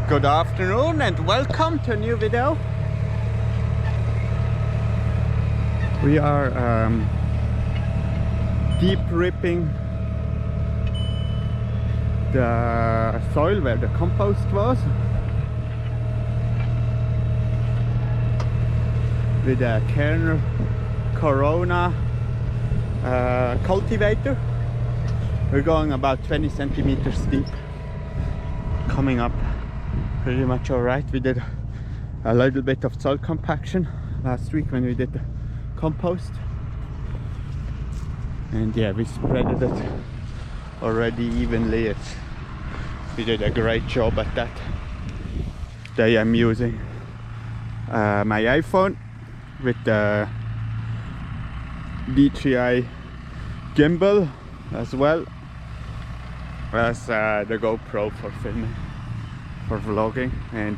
Good afternoon and welcome to a new video. We are deep ripping the soil where the compost was with a Kerner Corona cultivator. We're going about 20 centimeters deep, coming up pretty much alright. We did a little bit of soil compaction last week when we did the compost, and yeah, we spreaded it already evenly. We did a great job at that. Today I'm using my iPhone with the DJI gimbal as well as the GoPro for filming, for vlogging. And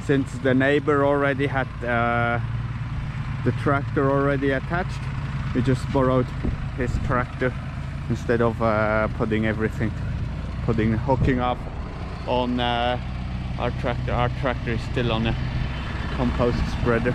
since the neighbor already had the tractor already attached, we just borrowed his tractor instead of hooking up on our tractor. Our tractor is still on a compost spreader.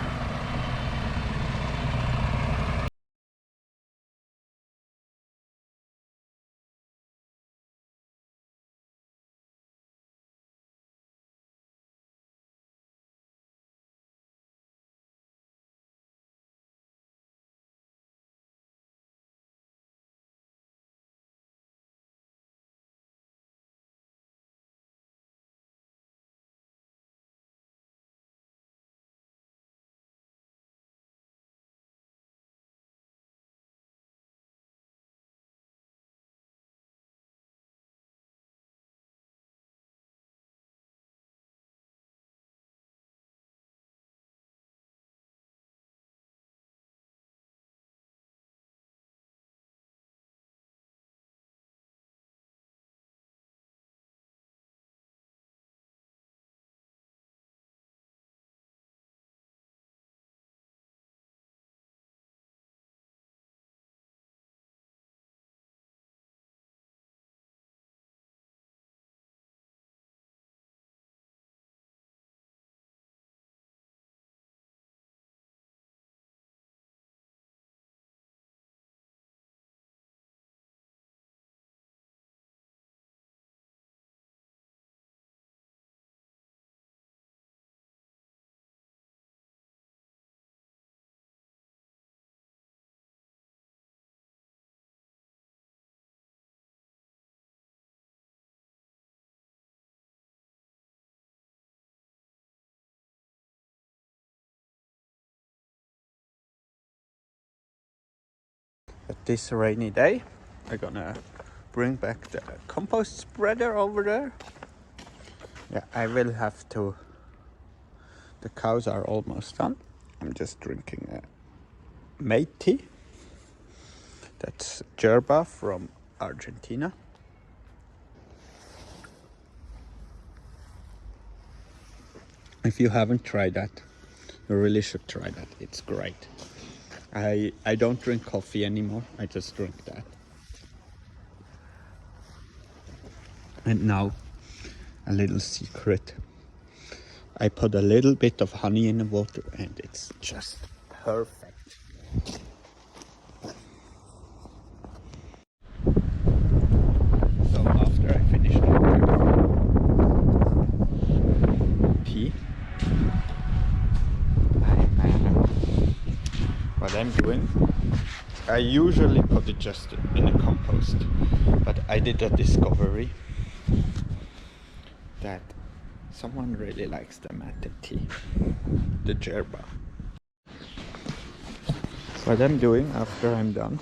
At this rainy day, I'm gonna bring back the compost spreader over there. Yeah, I will have to. The cows are almost done. I'm just drinking a mate tea. That's yerba from Argentina. If you haven't tried that, you really should try that. It's great. I don't drink coffee anymore. I just drink that. And now, a little secret. I put a little bit of honey in the water and it's just perfect. So after I finish drinking tea, what I'm doing, I usually put it just in a compost, but I did a discovery that someone really likes the mate tea, the yerba. What I'm doing after I'm done,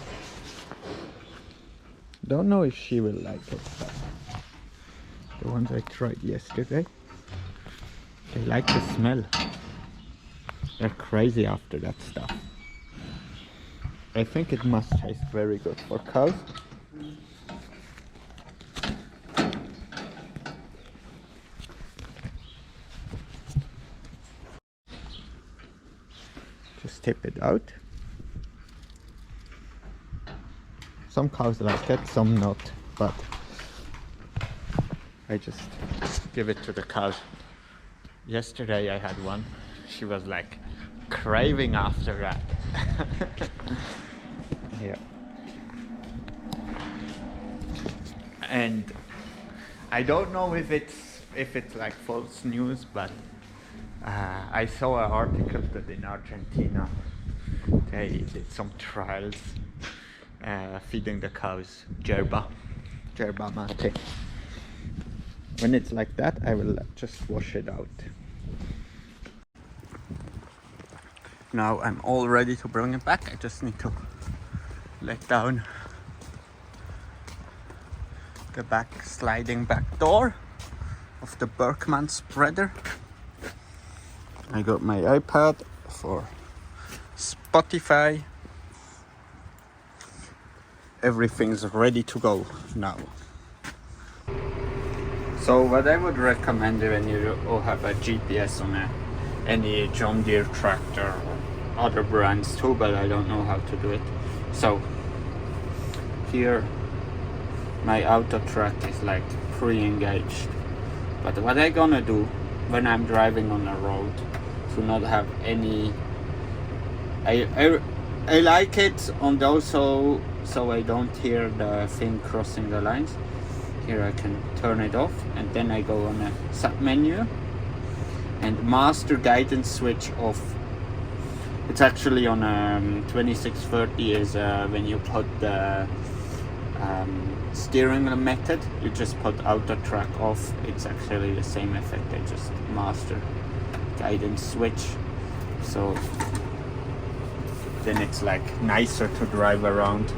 don't know if she will like it, but the ones I tried yesterday, they like the smell. They're crazy after that stuff. I think it must taste very good for cows. Just tip it out. Some cows like it, some not, but I just give it to the cows. Yesterday I had one. She was like craving after that. Yeah. And I don't know if it's like false news, but I saw an article that in Argentina they did some trials feeding the cows yerba mate. When it's like that, I will just wash it out. Now I'm all ready to bring it back. I just need to let down the sliding back door of the Bergmann spreader. I got my iPad for Spotify. Everything's ready to go now. So what I would recommend when you have a GPS on any John Deere tractor or other brands too, but I don't know how to do it. So here my auto track is like pre-engaged, but what I'm gonna do when I'm driving on a road to not have any, I like it on those so I don't hear the thing crossing the lines. Here I can turn it off, and then I go on a sub menu and master guidance switch off. It's actually on 2630 is when you put the steering method, you just put auto track off. It's actually the same effect, I just master guidance switch, so then it's like nicer to drive around.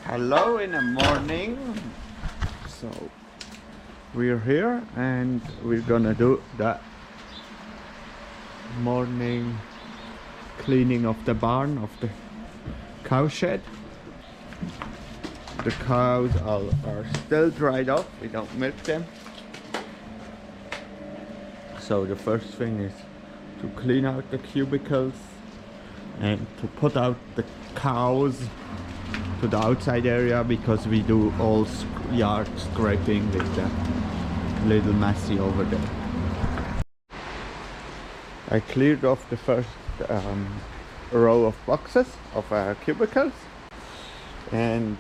Hello in the morning. So we're here and we're gonna do the morning cleaning of the barn, of the cow shed. The cows are still dried up, we don't milk them. So the first thing is to clean out the cubicles and to put out the cows to the outside area, because we do all yard scraping with the little Massey over there. I cleared off the first row of boxes of cubicles, and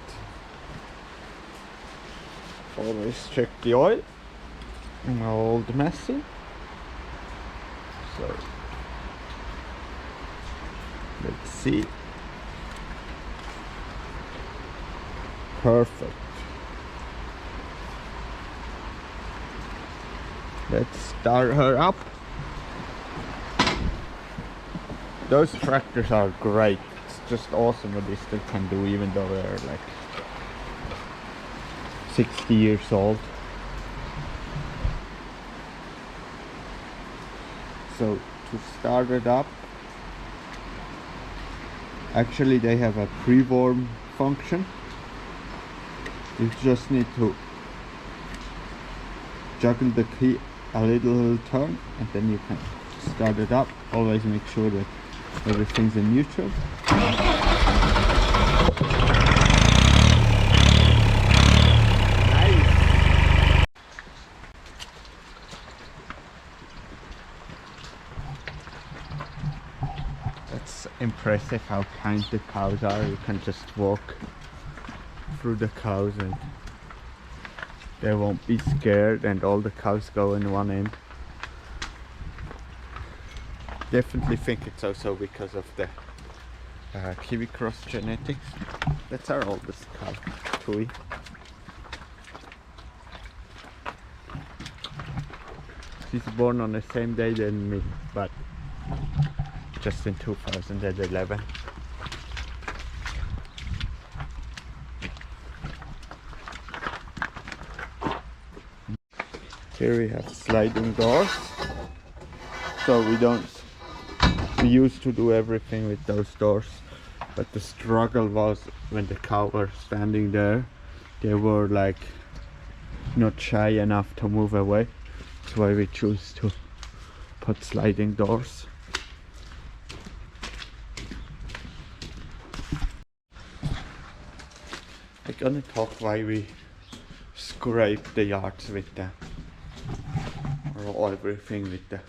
always check the oil in my old Massey. So let's see. Perfect. Let's start her up. Those tractors are great. It's just awesome what they still can do, even though they're like 60 years old. So to start it up, actually they have a pre-warm function. You just need to juggle the key a little turn, and then you can start it up. Always make sure that everything's in neutral. Nice. That's impressive how kind the cows are. You can just walk through the cows and they won't be scared, and all the cows go in one end. Definitely think it's also because of the Kiwi cross genetics. That's our oldest cow, Tui. She's born on the same day than me, but just in 2011. Here we have sliding doors, so we used to do everything with those doors, but the struggle was when the cow were standing there, they were like not shy enough to move away. That's why we choose to put sliding doors. I'm gonna talk why we scrape the yards with the, or everything with the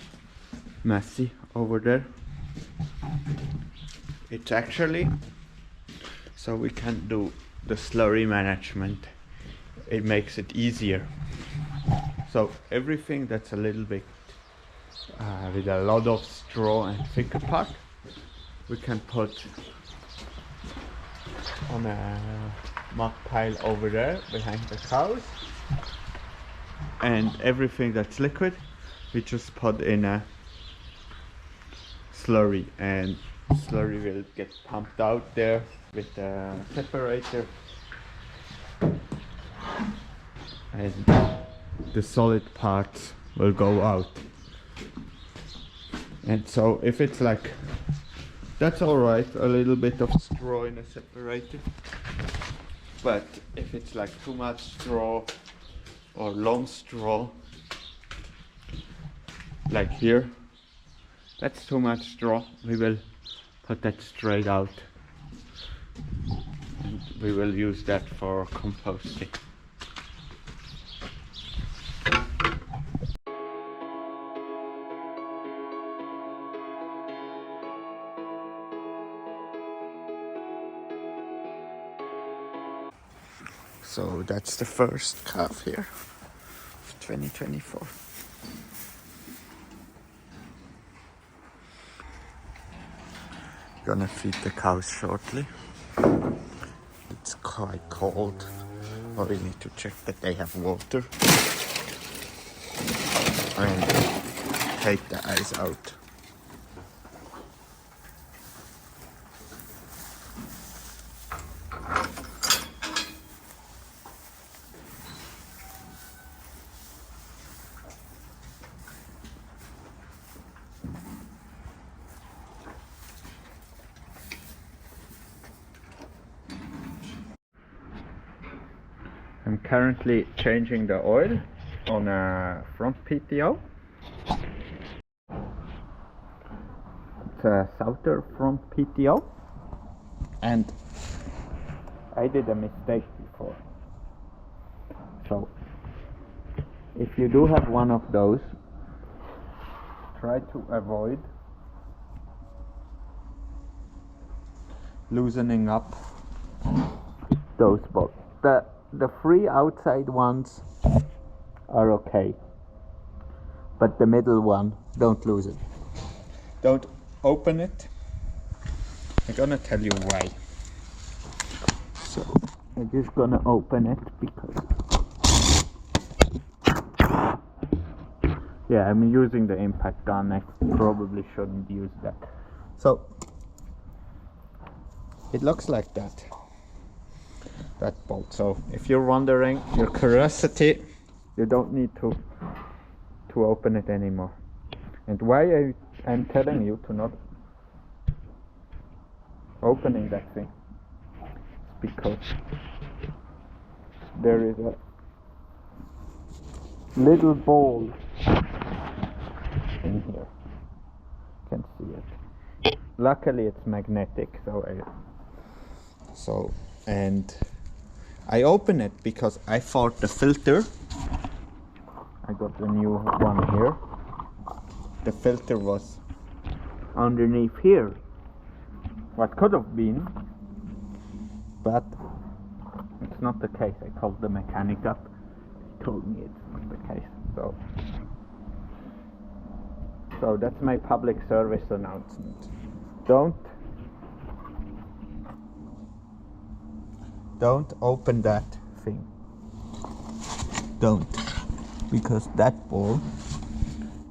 Massey over there. It's actually so we can do the slurry management. It makes it easier. So everything that's a little bit with a lot of straw and thicker part, we can put on a muck pile over there behind the cows, and everything that's liquid we just put in a slurry, and slurry will get pumped out there with the separator, and the solid parts will go out. And so if it's like, that's alright, a little bit of straw in a separator, but if it's like too much straw or long straw, like here, that's too much straw, we will put that straight out and we will use that for composting. So that's the first calf here of 2024. Gonna feed the cows shortly. It's quite cold, but we need to check that they have water and take the ice out. I'm currently changing the oil on a front PTO. It's a Souter front PTO, and I did a mistake before. So if you do have one of those, try to avoid loosening up those bolts. The three outside ones are okay, but the middle one, don't lose it. Don't open it. I'm gonna tell you why. So I'm just gonna open it because, yeah, I'm using the impact gun. I probably shouldn't use that. So it looks like that bolt. So if you're wondering, your curiosity, you don't need to open it anymore. And why I'm telling you to not opening that thing, because there is a little ball in here. You can see it. Luckily it's magnetic, and I open it because I thought the filter, I got a new one here, the filter was underneath here. What could have been, but it's not the case. I called the mechanic up, he told me it's not the case. So that's my public service announcement. Don't open that thing. Don't. Because that ball,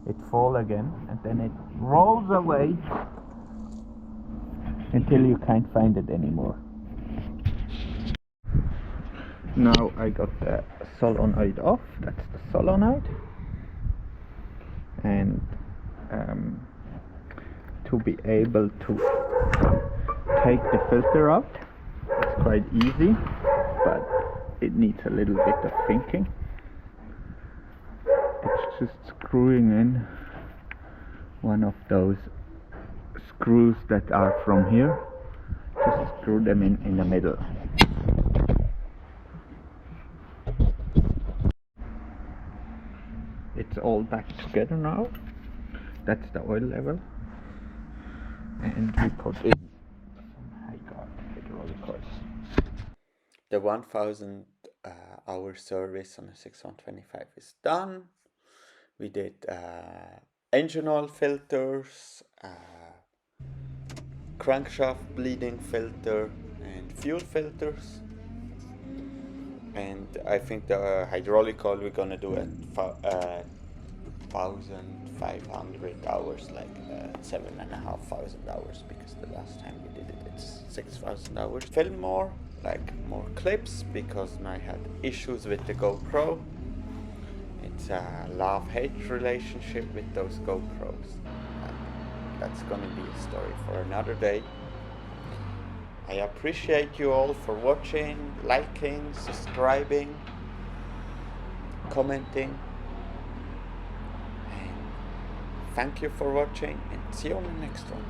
it falls again and then it rolls away until you can't find it anymore. Now I got the solenoid off. That's the solenoid. And to be able to take the filter out, it's quite easy, but it needs a little bit of thinking. It's just screwing in one of those screws that are from here. Just screw them in the middle. it's all back together now. That's the oil level, and we put in some hydraulic oil. The 1000 hour service on a 6125 is done. We did engine oil filters, crankshaft bleeding filter, and fuel filters. And I think the hydraulic oil we're gonna do at 1,500 hours, like 7,500 hours, because the last time we did it, it's 6,000 hours. Film more, like more clips, because I had issues with the GoPro. It's a love-hate relationship with those GoPros. And that's gonna be a story for another day. I appreciate you all for watching, liking, subscribing, commenting. And thank you for watching, and see you on the next one.